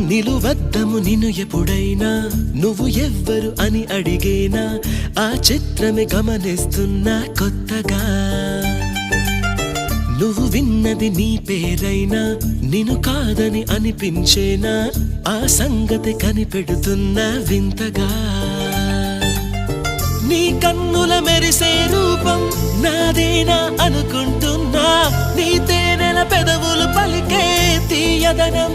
నిలువద్దము నిన్ను ఎప్పుడైనా నువ్వు ఎవ్వరు అని అడిగేనా ఆ చిత్రమే గమనిస్తున్నా కొత్తగా నువ్వు విన్నది నీ పేరైనా నిన్ను కాదని అనిపించేనా ఆ సంగతి కనిపెడుతున్నా వింతగా నీ కన్నుల మెరిసే రూపం నాదేనా అనుకుంటున్నా నీ తేనెల పెదవులు పలికే తీయదనం